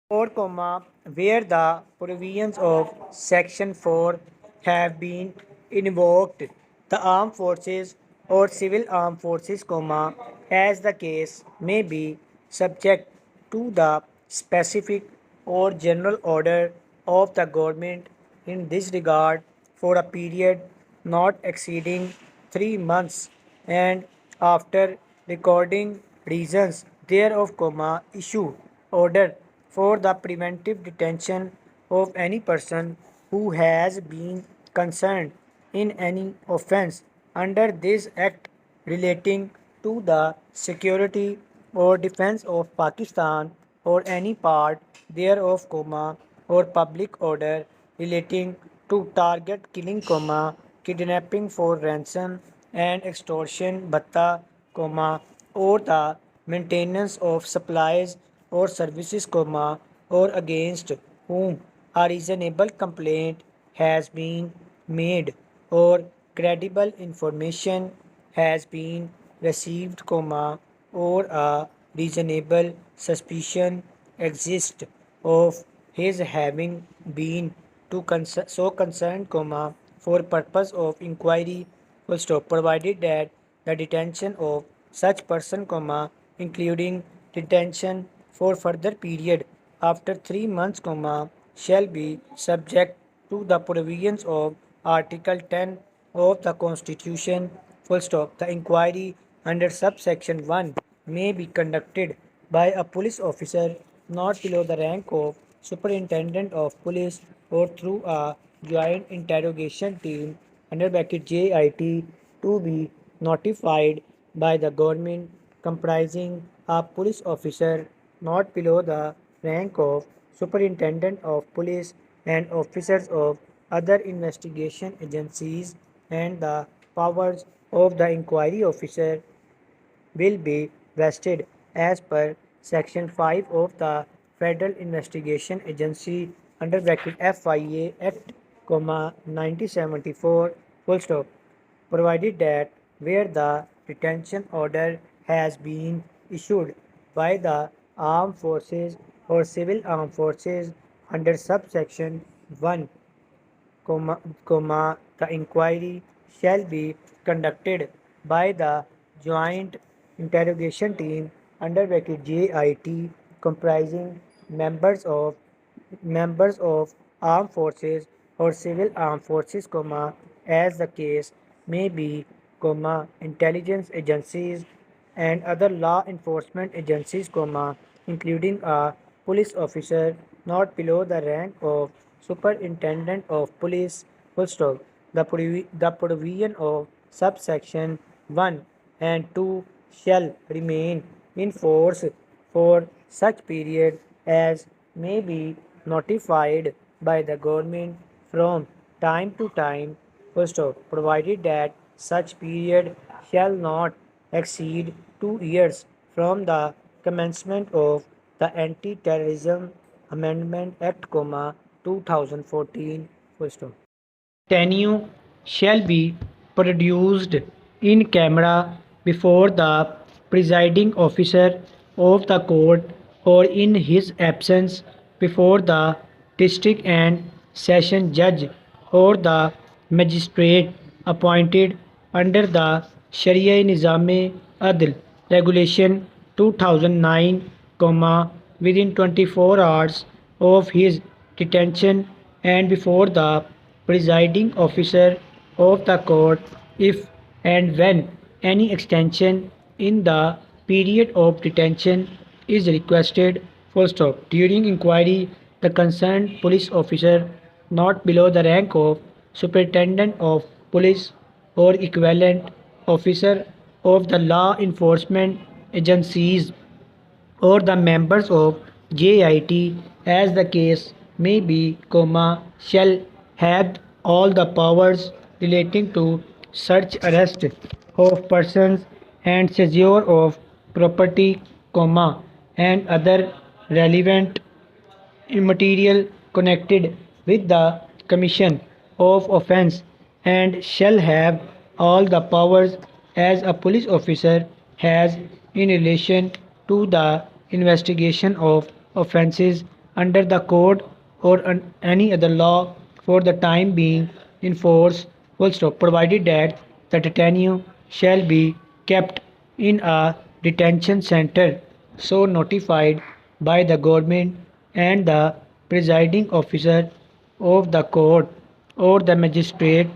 or where the provisions of Section 4 have been invoked, the armed forces or civil armed forces, as the case may be, subject to the specific or general order of the government in this regard for a period not exceeding 3 months and after recording reasons thereof, issue order for the preventive detention of any person who has been concerned in any offence under this act relating to the security or defence of Pakistan or any part thereof, or public order relating to target killing, kidnapping for ransom and extortion bhatta, or the maintenance of supplies or services, or against whom a reasonable complaint has been made or credible information has been received, or a reasonable suspicion exists of his having been so concerned, for purpose of inquiry, full stop, provided that the detention of such person, including detention for further period after 3 months, shall be subject to the provisions of Article 10 of the Constitution, full stop. The inquiry under subsection 1 may be conducted by a police officer not below the rank of superintendent of police or through a joint interrogation team under bracket JIT to be notified by the government, comprising a police officer not below the rank of superintendent of police and officers of other investigation agencies, and the powers of the inquiry officer will be vested as per Section 5 of the Federal Investigation Agency under bracket FIA Act, 1974, full stop, provided that where the detention order has been issued by the armed forces or civil armed forces under subsection 1, the inquiry shall be conducted by the Joint Interrogation Team under bracket JIT, comprising members of members of armed forces or civil armed forces, as the case may be, intelligence agencies and other law enforcement agencies, including a police officer not below the rank of superintendent of police, full stop. The provision of subsection 1 and 2 shall remain in force for such period as may be notified by the government from time to time, full stop, provided that such period shall not exceed 2 years from the commencement of the Anti-Terrorism Amendment Act, 2014, full stop. Tenue shall be produced in camera before the presiding officer of the court or in his absence before the district and session judge or the magistrate appointed under the Sharia Nizam-e Adl Regulation 2009, within 24 hours of his detention and before the presiding officer of the court if and when any extension in the period of detention is requested, full stop. During inquiry, the concerned police officer not below the rank of superintendent of police or equivalent officer of the law enforcement agencies or the members of JIT, as the case may be, shall have all the powers relating to search, arrest of persons and seizure of property, and other relevant immaterial connected with the commission of offence, and shall have all the powers as a police officer has in relation to the investigation of offences under the code or any other law for the time being in force, full stop, provided that the detainee shall be kept in a detention center so notified by the government and the presiding officer of the court or the magistrate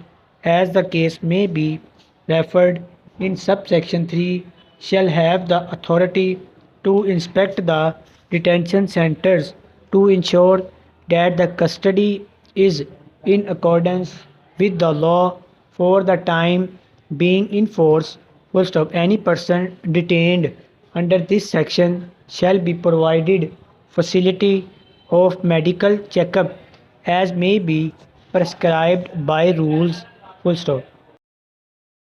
as the case may be referred in subsection 3 shall have the authority to inspect the detention centers to ensure that the custody is in accordance with the law for the time being in force. Full stop. Any person detained under this section shall be provided facility of medical checkup as may be prescribed by rules. Full stop.